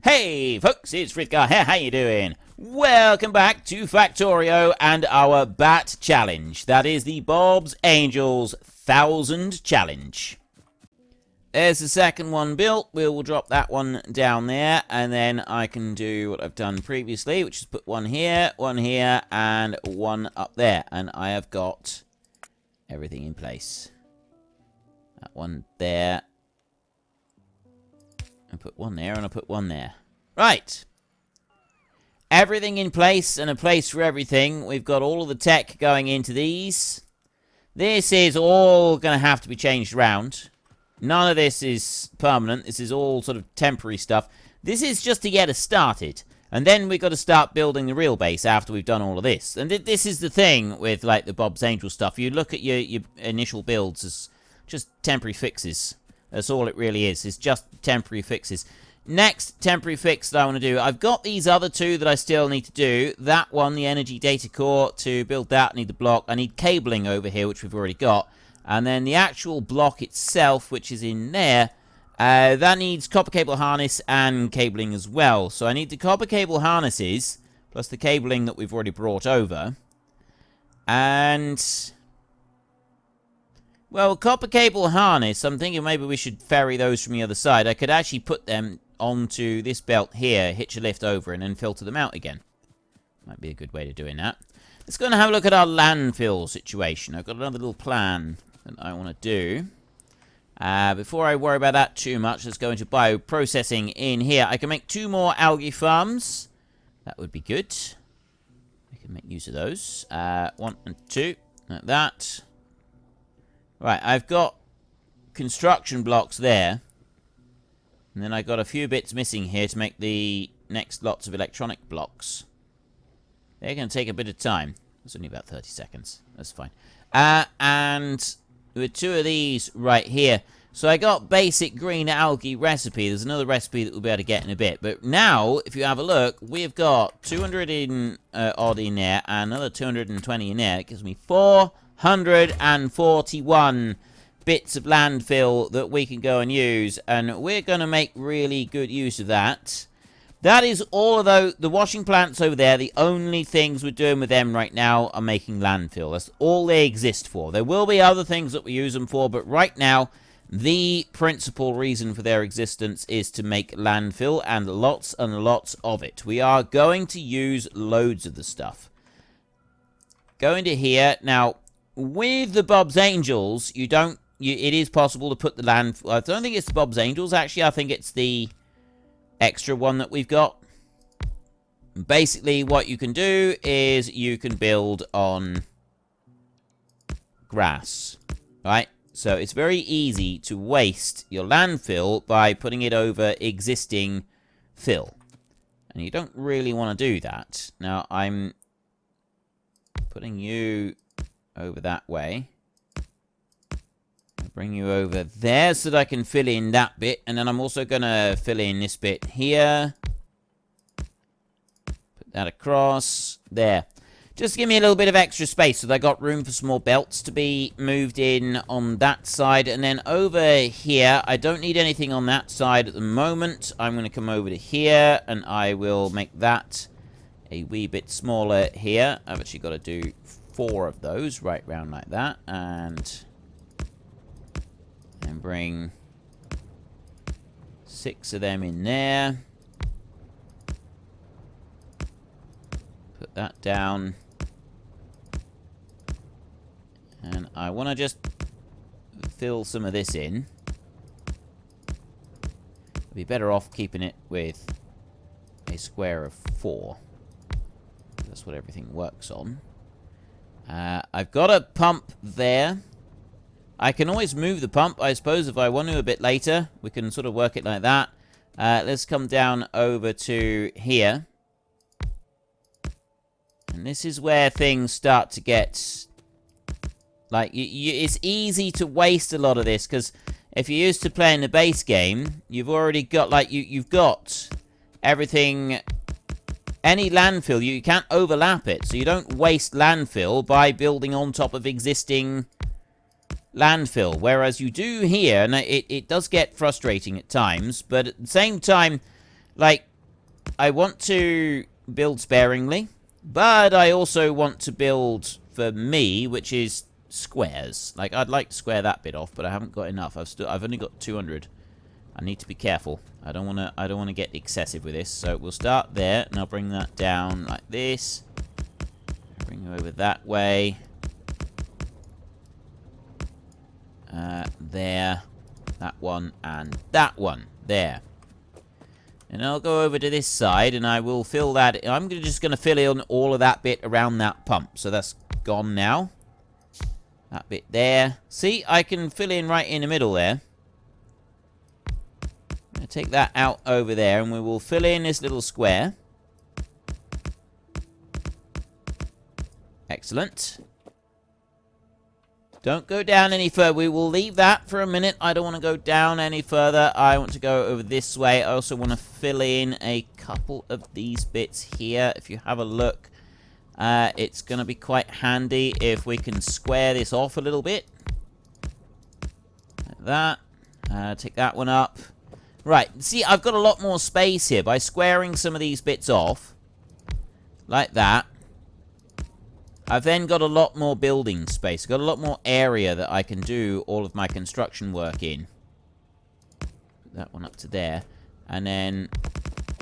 Hey folks, it's Frithgar here, how you doing? Welcome back to Factorio and our Bat Challenge. That is the Bob's Angels 1000 Challenge. There's the second one built. We'll drop that one down there, and then I can do what I've done previously, which is put one here, and one up there. And I have got everything in place. That one there. I put one there, and I put one there. Right. Everything in place, and a place for everything. We've got all of the tech going into these. This is all going to have to be changed around. None of this is permanent. This is all sort of temporary stuff. This is just to get us started. And then we've got to start building the real base after we've done all of this. And this is the thing with, like, the Bob's Angel stuff. You look at your initial builds as just temporary fixes. That's all it really is. It's just temporary fixes. Next temporary fix that I want to do. I've got these other two that I still need to do. That one, the energy data core. To build that, I need the block. I need cabling over here, which we've already got. And then the actual block itself, which is in there, that needs copper cable harness and cabling as well. So I need the copper cable harnesses, plus the cabling that we've already brought over. And... well, copper cable harness, I'm thinking maybe we should ferry those from the other side. I could actually put them onto this belt here, hitch a lift over, and then filter them out again. Might be a good way to doing that. Let's go and have a look at our landfill situation. I've got another little plan that I want to do. Before I worry about that too much, let's go into bioprocessing in here. I can make 2 more algae farms. That would be good. I can make use of those. 1 and 2, like that. Right, I've got construction blocks there. And then I got a few bits missing here to make the next lots of electronic blocks. They're going to take a bit of time. It's only about 30 seconds. That's fine. And with 2 of these right here. So I got basic green algae recipe. There's another recipe that we'll be able to get in a bit. But now, if you have a look, we've got 200 in odd in there and another 220 in there. It gives me 441 bits of landfill that we can go and use, and we're going to make really good use of that. That is all of the washing plants over there. The only things we're doing with them right now are making landfill. That's all they exist for. There will be other things that we use them for, but right now, the principal reason for their existence is to make landfill, and lots of it. We are going to use loads of the stuff. Go into here. Now, with the Bob's Angels, it is possible to put the land... I don't think it's the Bob's Angels, actually. I think it's the extra one that we've got. Basically, what you can do is you can build on grass, right? So it's very easy to waste your landfill by putting it over existing fill. And you don't really want to do that. Now, I'm putting you over that way. I'll bring you over there so that I can fill in that bit. And then I'm also going to fill in this bit here. Put that across. There. Just give me a little bit of extra space so that I got room for some more belts to be moved in on that side. And then over here, I don't need anything on that side at the moment. I'm going to come over to here and I will make that a wee bit smaller here. I've actually got to do 4 of those right round like that, and bring 6 of them in there. Put that down, and I want to just fill some of this in. I'd be better off keeping it with a square of 4. That's what everything works on. I've got a pump there. I can always move the pump, I suppose, if I want to a bit later. We can sort of work it like that. Let's come down over to here. And this is where things start to get... like, it's easy to waste a lot of this, because if you're used to playing the base game, you've already got, like, you've got everything... any landfill, you can't overlap it, so you don't waste landfill by building on top of existing landfill. Whereas you do here, and it does get frustrating at times, but at the same time, like, I want to build sparingly, but I also want to build for me, which is squares. Like, I'd like to square that bit off, but I haven't got enough. I've only got 200. I need to be careful. I don't want to get excessive with this. So we'll start there, and I'll bring that down like this. Bring it over that way. There. That one and that one. There. And I'll go over to this side, and I will fill that. I'm just going to fill in all of that bit around that pump. So that's gone now. That bit there. See, I can fill in right in the middle there. I'm going to take that out over there, and we will fill in this little square. Excellent. Don't go down any further. We will leave that for a minute. I don't want to go down any further. I want to go over this way. I also want to fill in a couple of these bits here. If you have a look, it's going to be quite handy if we can square this off a little bit. Like that. Take that one up. Right. See, I've got a lot more space here by squaring some of these bits off. Like that. I've then got a lot more building space. I've got a lot more area that I can do all of my construction work in. Put that one up to there. And then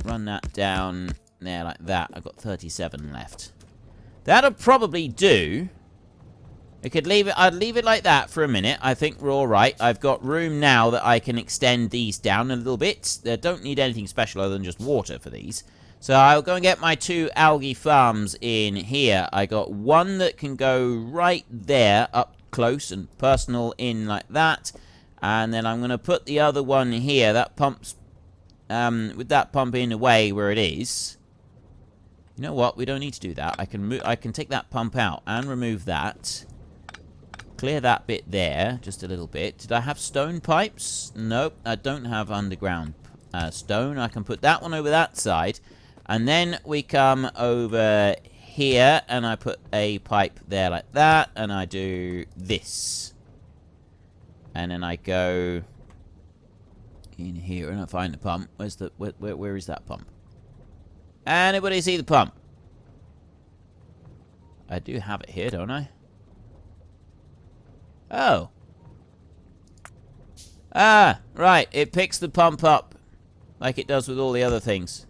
run that down there like that. I've got 37 left. That'll probably do. I could leave it. I'd leave it like that for a minute. I think we're all right. I've got room now that I can extend these down a little bit. They don't need anything special other than just water for these. So I'll go and get my 2 algae farms in here. I got one that can go right there, up close and personal in like that. And then I'm going to put the other one here. That pumps, with that pump in the way where it is. You know what? We don't need to do that. I can take that pump out and remove that. Clear that bit there, just a little bit. Did I have stone pipes? Nope, I don't have underground stone. I can put that one over that side. And then we come over here, and I put a pipe there like that, and I do this. And then I go in here, and I find the pump. Where's the, where is that pump? Anybody see the pump? I do have it here, don't I? Oh. Ah, right. It picks the pump up like it does with all the other things.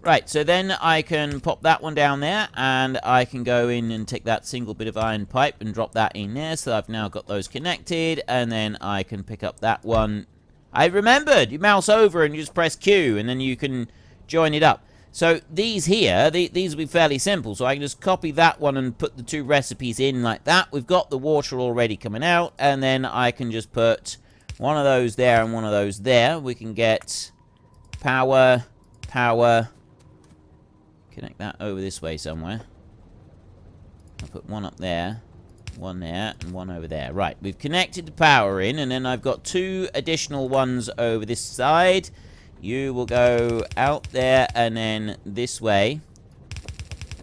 Right, so then I can pop that one down there, and I can go in and take that single bit of iron pipe and drop that in there, so I've now got those connected, and then I can pick up that one. I remembered! You mouse over and you just press Q, and then you can join it up. So these here, these will be fairly simple, so I can just copy that one and put the 2 recipes in like that. We've got the water already coming out, and then I can just put one of those there and one of those there. We can get power, power. Connect that over this way somewhere. I'll put one up there, one there, and one over there. Right, we've connected the power in, and then I've got 2 additional ones over this side. You will go out there and then this way.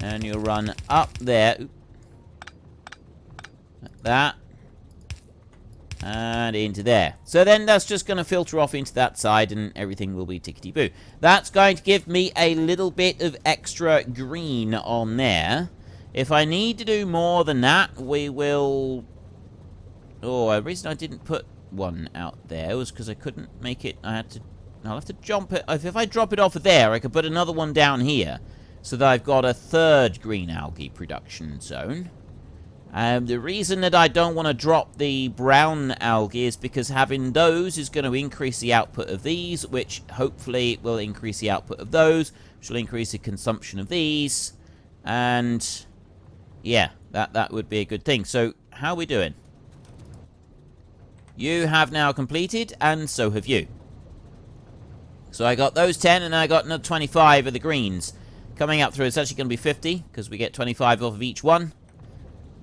And you'll run up there. Like that. And into there. So then that's just going to filter off into that side, and everything will be tickety-boo. That's going to give me a little bit of extra green on there. If I need to do more than that, we will... Oh, the reason I didn't put one out there was because I couldn't make it... I'll have to jump it... If I drop it off of there, I could put another one down here, so that I've got a 3rd green algae production zone. The reason that I don't want to drop the brown algae is because having those is going to increase the output of these, which hopefully will increase the output of those, which will increase the consumption of these. And yeah, that would be a good thing. So how are we doing? You have now completed, and so have you. So I got those 10, and I got another 25 of the greens coming up through. It's actually going to be 50, because we get 25 off of each one.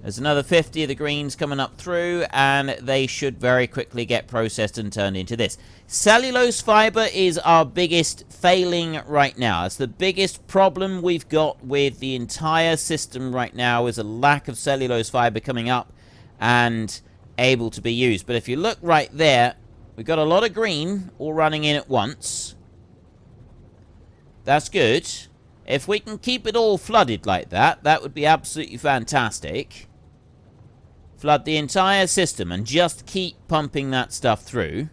There's another 50 of the greens coming up through, and they should very quickly get processed and turned into this. Cellulose fiber is our biggest failing right now. It's the biggest problem we've got with the entire system right now, is a lack of cellulose fiber coming up and able to be used. But if you look right there, we've got a lot of green all running in at once. That's good. If we can keep it all flooded like that, that would be absolutely fantastic. Flood the entire system and just keep pumping that stuff through.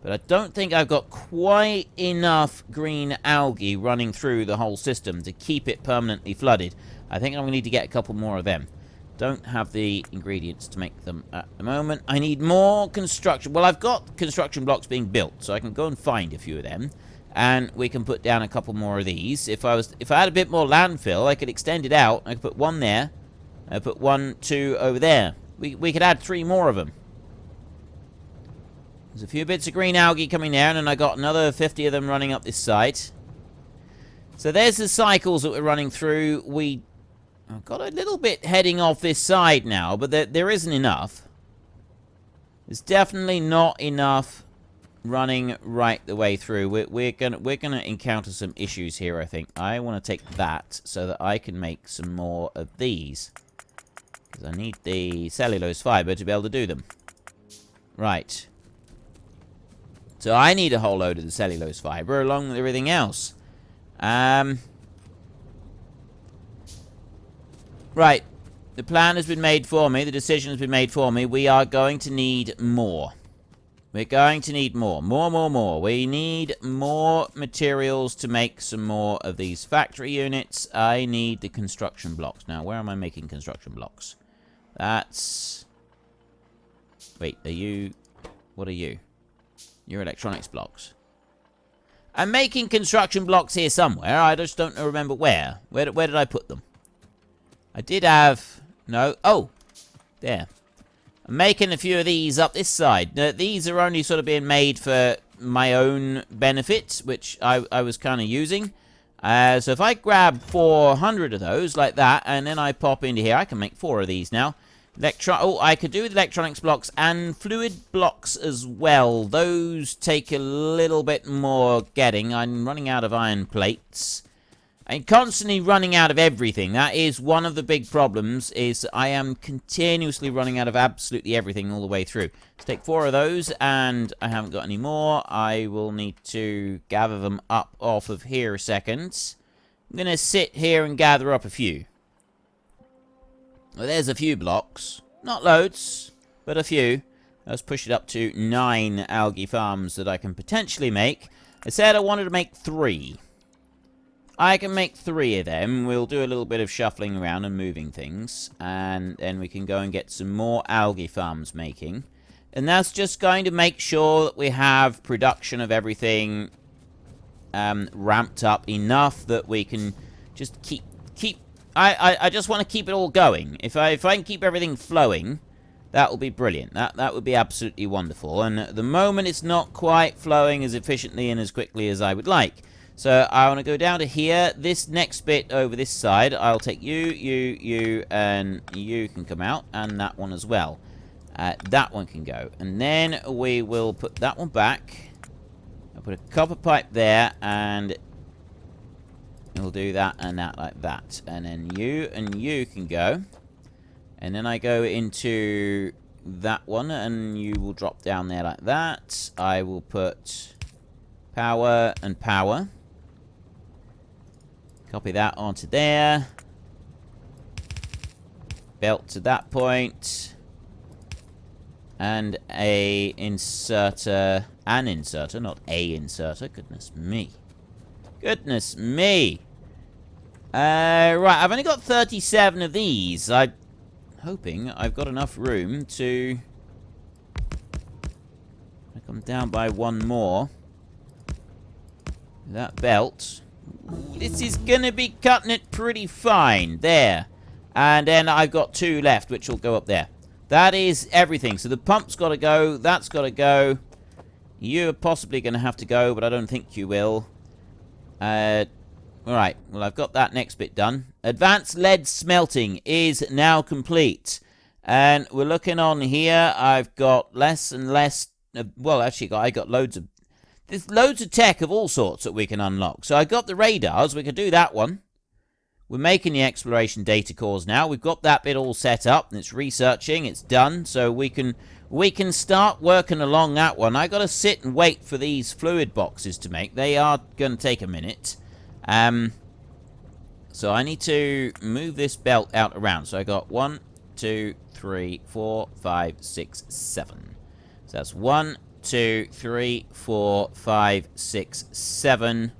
But I don't think I've got quite enough green algae running through the whole system to keep it permanently flooded. I think I'm going to need to get a couple more of them. Don't have the ingredients to make them at the moment. I need more construction. Well, I've got construction blocks being built, so I can go and find a few of them. And we can put down a couple more of these. If I had a bit more landfill, I could extend it out. I could put one there. I put 1, 2 over there. We could add 3 more of them. There's a few bits of green algae coming down, and I got another 50 of them running up this side. So there's the cycles that we're running through. I've got a little bit heading off this side now, but there isn't enough. There's definitely not enough running right the way through. We're gonna encounter some issues here, I think. I want to take that so that I can make some more of these. Because I need the cellulose fiber to be able to do them. Right. So I need a whole load of the cellulose fiber along with everything else. Right. The plan has been made for me. The decision has been made for me. We are going to need more. We're going to need more. More. We need more materials to make some more of these factory units. I need the construction blocks. Now, where am I making construction blocks? That's... Wait, are you... What are you? You're electronics blocks. I'm making construction blocks here somewhere. I just don't remember where. Where did I put them? I did have... No. Oh! There. I'm making a few of these up this side. These are only sort of being made for my own benefit, which I was kind of using. So if I grab 400 of those, like that, and then I pop into here, I can make 4 of these now. I could do with electronics blocks and fluid blocks as well. Those take a little bit more getting. I'm running out of iron plates. I'm constantly running out of everything. That is one of the big problems, is I am continuously running out of absolutely everything all the way through. Let's take 4 of those, and I haven't got any more. I will need to gather them up off of here a second. I'm going to sit here and gather up a few. Well, there's a few blocks. Not loads, but a few. Let's push it up to 9 algae farms that I can potentially make. I said I wanted to make 3. I can make 3 of them. We'll do a little bit of shuffling around and moving things. And then we can go and get some more algae farms making. And that's just going to make sure that we have production of everything ramped up enough that we can just keep... I just want to keep it all going. If I can keep everything flowing, that will be brilliant. That would be absolutely wonderful. And at the moment, it's not quite flowing as efficiently and as quickly as I would like. So I want to go down to here. This next bit over this side, I'll take you, and you can come out. And that one as well. That one can go. And then we will put that one back. I'll put a copper pipe there, and... we'll do that and that like that. And then you can go. And then I go into that one, and you will drop down there like that. I will put power and power. Copy that onto there. Belt to that point. And a inserter. An inserter, not a inserter. Goodness me. Goodness me. Right, I've only got 37 of these. I'm hoping I've got enough room to... I come down by 1 more. That belt. Ooh, this is going to be cutting it pretty fine. There. And then I've got 2 left, which will go up there. That is everything. So the pump's got to go. That's got to go. You're possibly going to have to go, but I don't think you will. Alright, well, I've got that next bit done. Advanced lead smelting is now complete. And we're looking on here. I've got less and less... well, actually, I got loads of... there's loads of tech of all sorts that we can unlock. So I got the radars. We could do that one. We're making the exploration data cores now. We've got that bit all set up. And it's researching. It's done. So we can start working along that one. I got to sit and wait for these fluid boxes to make. They are going to take a minute. So I need to move this belt out around. So I got 1, 2, 3, 4, 5, 6, 7. So that's 1, 2, 3, 4, 5, 6, 7.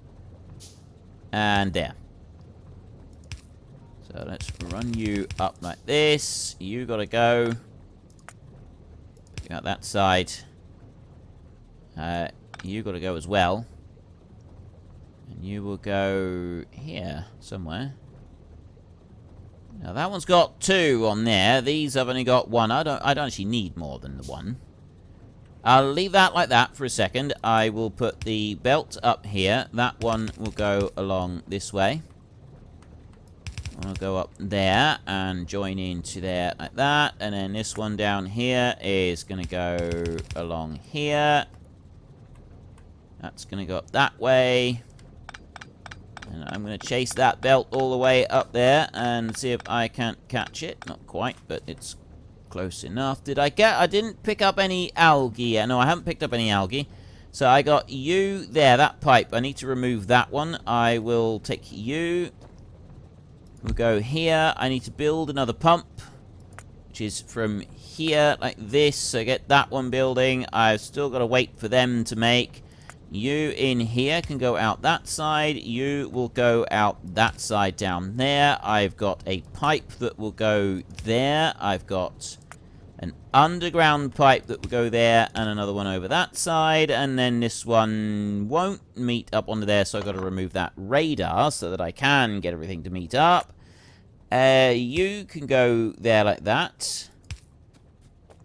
And there. So let's run you up like this. You gotta go. Out that side. You gotta go as well. And you will go here somewhere. Now that one's got 2 on there. These have only got 1. I don't actually need more than the 1. I'll leave that like that for a second. I will put the belt up here. That one will go along this way. I'll go up there and join into there like that. And then this one down here is going to go along here. That's going to go up that way. And I'm going to chase that belt all the way up there and see if I can't catch it. Not quite, but it's close enough. I didn't pick up any algae yet. No, I haven't picked up any algae. So I got you there, that pipe. I need to remove that one. I will take you. We'll go here. I need to build another pump, which is from here like this. So get that one building. I've still got to wait for them to make. You in here can go out that side. You will go out that side down there. I've got a pipe that will go there. I've got an underground pipe that will go there and another one over that side. And then this one won't meet up onto there, so I've got to remove that radar so that I can get everything to meet up. You can go there like that.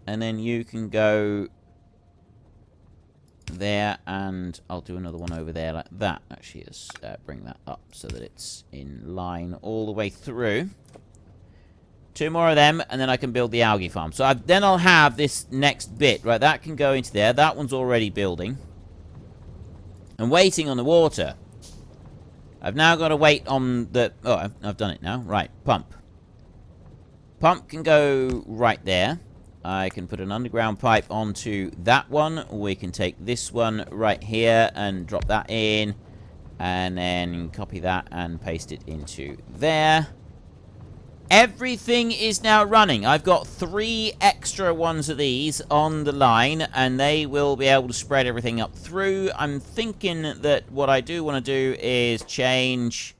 And then you can go there, and I'll do another one over there like that. Actually, let's bring that up so that it's in line all the way through. 2 more of them, and then I can build the algae farm. So then I'll have this next bit, right? That can go into there. That one's already building. I'm waiting on the water. I've now got to wait on the... Oh, I've done it now. Right, pump. Pump can go right there. I can put an underground pipe onto that one. We can take this one right here and drop that in. And then copy that and paste it into there. Everything is now running. I've got 3 extra ones of these on the line, and they will be able to spread everything up through. I'm thinking that what I do want to do is change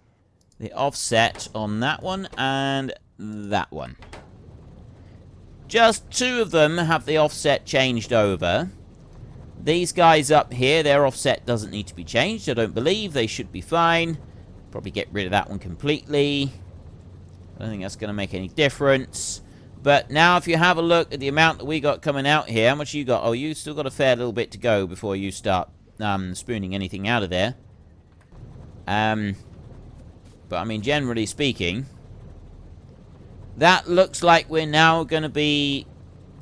the offset on that one and that one. Just 2 of them have the offset changed over. These guys up here, their offset doesn't need to be changed. I don't believe. They should be fine. Probably get rid of that one completely. I don't think that's going to make any difference. But now if you have a look at the amount that we got coming out here, how much you got? Oh, you still got a fair little bit to go before you start spooning anything out of there. But I mean, generally speaking, that looks like we're now going to be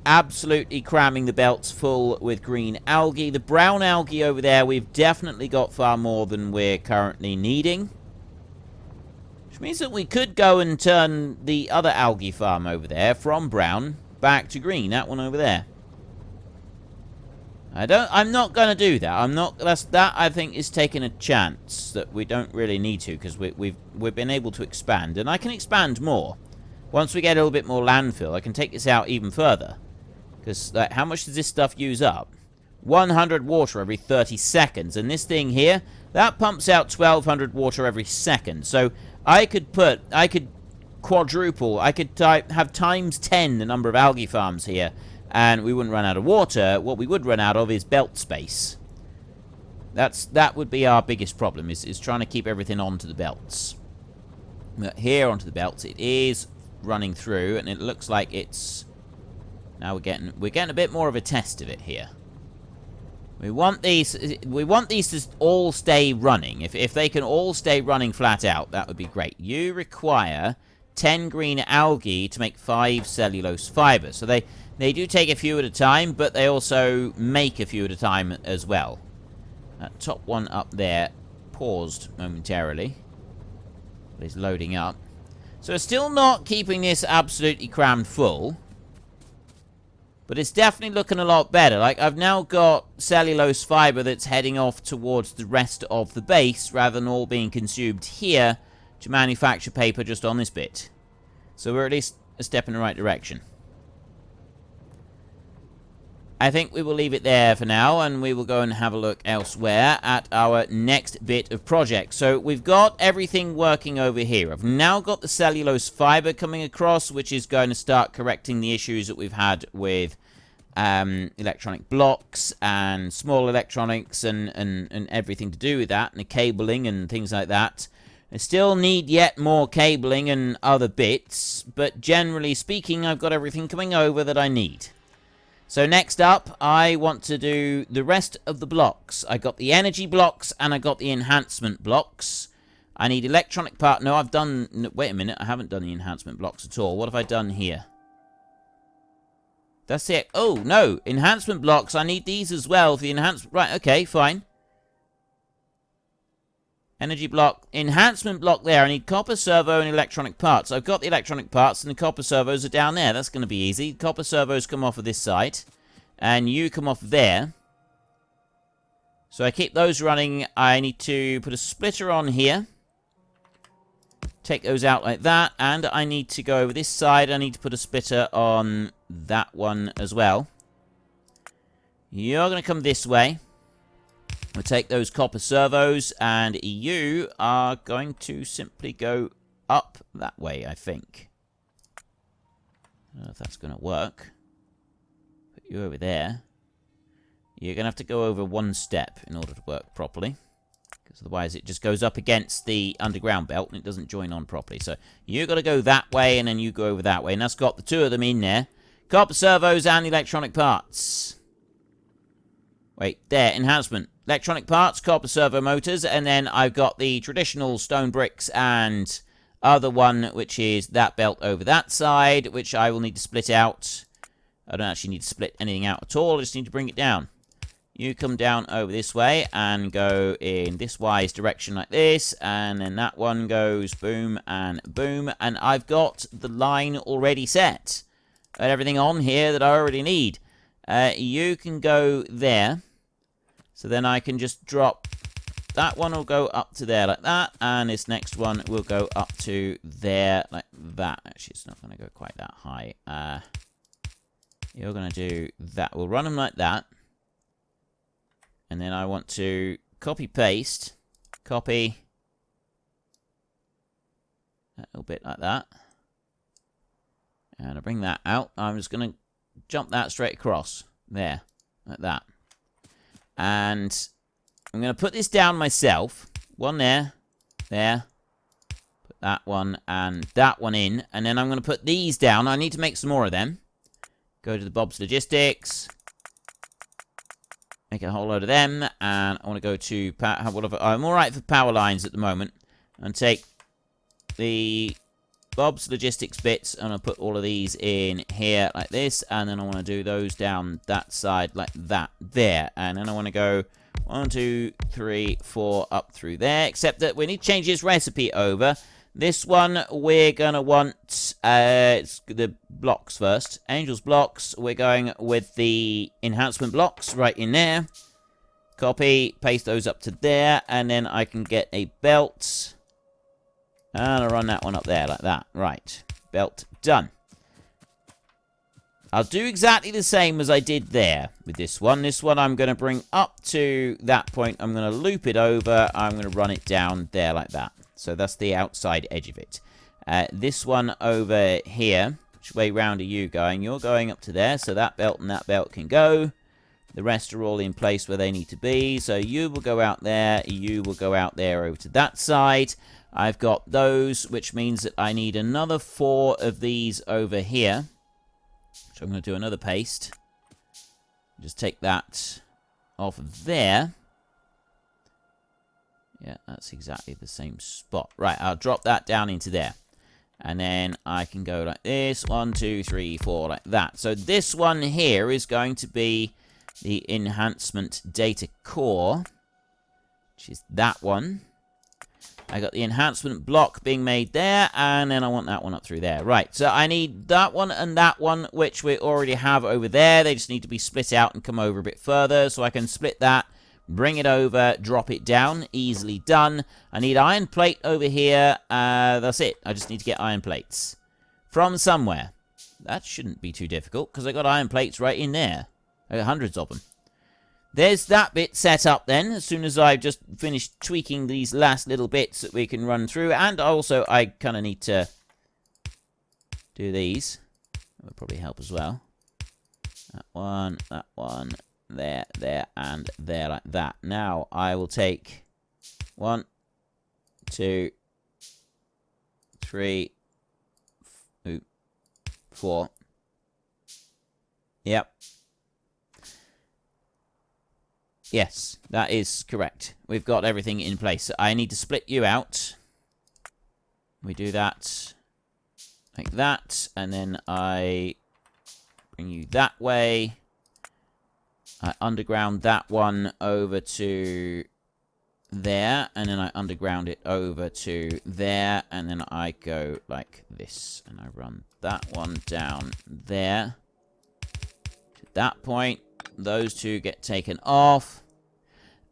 absolutely cramming the belts full with green algae. The brown algae over there, we've definitely got far more than we're currently needing. Which means that we could go and turn the other algae farm over there from brown back to green. That one over there. I'm not going to do that. That I think is taking a chance that we don't really need to, because we've been able to expand, and I can expand more. Once we get a little bit more landfill, I can take this out even further. Because how much does this stuff use up? 100 water every 30 seconds. And this thing here, that pumps out 1,200 water every second. So I could quadruple, I could have times 10 the number of algae farms here. And we wouldn't run out of water. What we would run out of is belt space. That would be our biggest problem, is trying to keep everything onto the belts. But here onto the belts, it is running through, and it looks like it's... Now we're getting a bit more of a test of it here. We want these to all stay running. If they can all stay running flat out, that would be great. You require 10 green algae to make 5 cellulose fibers. So they do take a few at a time, but they also make a few at a time as well. That top one up there paused momentarily. But it's loading up. So it's still not keeping this absolutely crammed full. But it's definitely looking a lot better. Like, I've now got cellulose fiber that's heading off towards the rest of the base, rather than all being consumed here to manufacture paper just on this bit. So we're at least a step in the right direction. I think we will leave it there for now, and we will go and have a look elsewhere at our next bit of project. So we've got everything working over here. I've now got the cellulose fiber coming across, which is going to start correcting the issues that we've had with electronic blocks and small electronics and everything to do with that, and the cabling and things like that. I still need yet more cabling and other bits, but generally speaking, I've got everything coming over that I need. So next up, I want to do the rest of the blocks. I got the energy blocks and I got the enhancement blocks. I need electronic part. No, I've done... Wait a minute, I haven't done the enhancement blocks at all. What have I done here? That's it. Oh, no, enhancement blocks. I need these as well for the enhancement. Right, okay, fine. Energy block, enhancement block there. I need copper servo and electronic parts. I've got the electronic parts and the copper servos are down there. That's going to be easy. Copper servos come off of this side. And you come off there. So I keep those running. I need to put a splitter on here. Take those out like that. And I need to go over this side. I need to put a splitter on that one as well. You're going to come this way. We'll take those copper servos, and you are going to simply go up that way, I think. I don't know if that's going to work. Put you over there. You're going to have to go over one step in order to work properly. Because otherwise it just goes up against the underground belt and it doesn't join on properly. So you've got to go that way, and then you go over that way. And that's got the two of them in there. Copper servos and electronic parts. Wait, there, enhancement. Electronic parts, copper servo motors, and then I've got the traditional stone bricks and other one, which is that belt over that side, which I will need to split out. I don't actually need to split anything out at all, I just need to bring it down. You come down over this way and go in this wise direction like this, and then that one goes boom and boom, and I've got the line already set. Got everything on here that I already need. You can go there. So then I can just drop... That one will go up to there like that. And this next one will go up to there like that. Actually, it's not going to go quite that high. You're going to do that. We'll run them like that. And then I want to copy-paste. Copy. A little bit like that. And I bring that out. I'm just going to jump that straight across. There. Like that. And I'm going to put this down myself. One there. There. Put that one and that one in. And then I'm going to put these down. I need to make some more of them. Go to the Bob's Logistics. Make a whole load of them. And I want to go to... I'm alright for power lines at the moment. And take the Bob's Logistics bits. And I'll put all of these in here like this. And then I want to do those down that side like that. There. And then I want to go 1, 2, 3, 4 up through there. Except that we need to change this recipe over. This one we're going to want the blocks first. Angel's blocks. We're going with the enhancement blocks right in there. Copy. Paste those up to there. And then I can get a belt. And I'll run that one up there like that. Right. Belt done. I'll do exactly the same as I did there with this one. This one I'm going to bring up to that point. I'm going to loop it over. I'm going to run it down there like that. So that's the outside edge of it. This one over here. Which way round are you going? You're going up to there. So that belt and that belt can go. The rest are all in place where they need to be. So you will go out there. You will go out there over to that side. I've got those, which means that I need another 4 of these over here. So I'm going to do another paste. Just take that off of there. Yeah, that's exactly the same spot. Right, I'll drop that down into there. And then I can go like this. 1, 2, 3, 4, like that. So this one here is going to be the enhancement data core, which is that one. I got the enhancement block being made there, and then I want that one up through there. Right, so I need that one and that one, which we already have over there. They just need to be split out and come over a bit further, so I can split that, bring it over, drop it down. Easily done. I need iron plate over here. That's it. I just need to get iron plates from somewhere. That shouldn't be too difficult, because I got iron plates right in there. I got hundreds of them. There's that bit set up then, as soon as I've just finished tweaking these last little bits that we can run through. And also, I kind of need to do these. That would probably help as well. That one, there, and there, like that. Now, I will take 1, 2, 3, 4. Yep. Yes, that is correct. We've got everything in place. I need to split you out. We do that like that, and then I bring you that way. I underground that one over to there, and then I underground it over to there, and then I go like this, and I run that one down there. To that point, those two get taken off.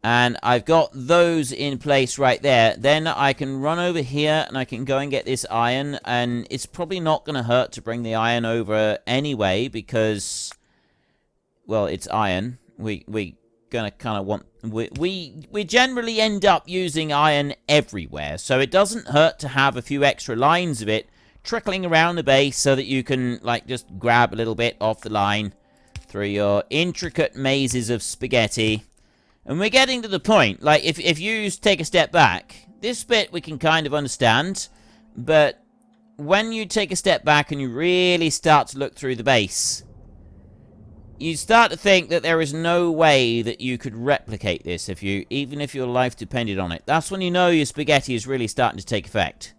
And I've got those in place right there. Then I can run over here and I can go and get this iron. And it's probably not going to hurt to bring the iron over anyway because, well, it's iron. We gonna kind of want... We generally end up using iron everywhere. So it doesn't hurt to have a few extra lines of it trickling around the base so that you can, like, just grab a little bit off the line through your intricate mazes of spaghetti. And we're getting to the point, like, if you take a step back, this bit we can kind of understand, but when you take a step back and you really start to look through the base, you start to think that there is no way that you could replicate this even if your life depended on it. That's when you know your spaghetti is really starting to take effect.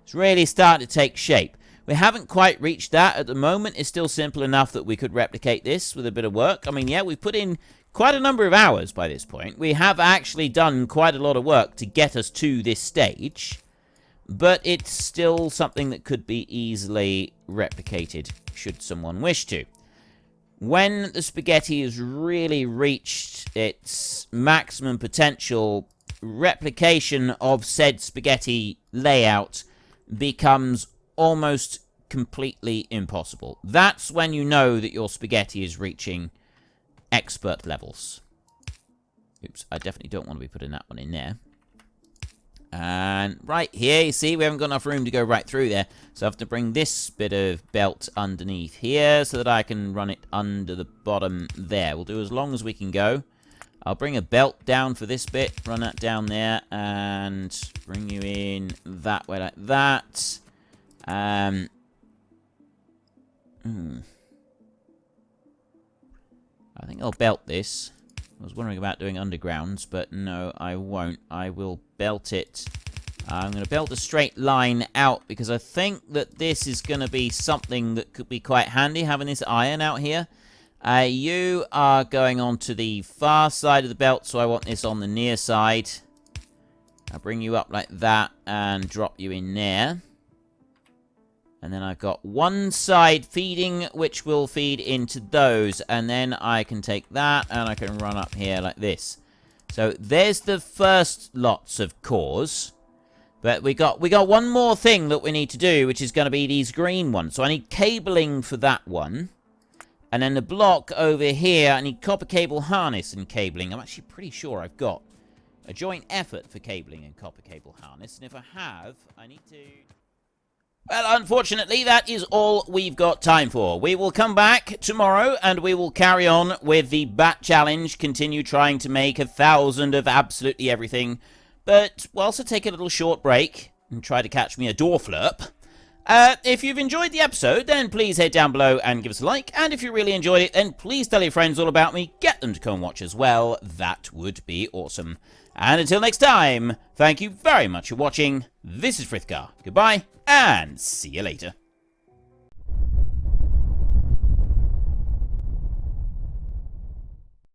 It's really starting to take shape. We haven't quite reached that at the moment. It's still simple enough that we could replicate this with a bit of work. I mean, yeah, we've put in quite a number of hours by this point. We have actually done quite a lot of work to get us to this stage, but it's still something that could be easily replicated should someone wish to. When the spaghetti has really reached its maximum potential, replication of said spaghetti layout becomes almost completely impossible. That's when you know that your spaghetti is reaching expert levels. Oops, I definitely don't want to be putting that one in there. And right here, you see, we haven't got enough room to go right through there. So I have to bring this bit of belt underneath here so that I can run it under the bottom there. We'll do as long as we can go. I'll bring a belt down for this bit, run that down there, and bring you in that way like that. I think I'll belt this. I was wondering about doing undergrounds, but no, I won't. I will belt it. I'm going to belt a straight line out, because I think that this is going to be something that could be quite handy, having this iron out here. You are going on to the far side of the belt, so I want this on the near side. I'll bring you up like that and drop you in there. And then I've got one side feeding, which will feed into those. And then I can take that, and I can run up here like this. So there's the first lots of cores. But we got one more thing that we need to do, which is going to be these green ones. So I need cabling for that one. And then the block over here, I need copper cable harness and cabling. I'm actually pretty sure I've got a joint effort for cabling and copper cable harness. And if I have, I need to... Well, unfortunately, that is all we've got time for. We will come back tomorrow, and we will carry on with the Bat Challenge, continue trying to make 1,000 of absolutely everything. But we'll also take a little short break and try to catch me a door flurp. If you've enjoyed the episode, then please head down below and give us a like. And if you really enjoyed it, then please tell your friends all about me. Get them to come watch as well. That would be awesome. And until next time, thank you very much for watching. This is Frithgar. Goodbye, and see you later.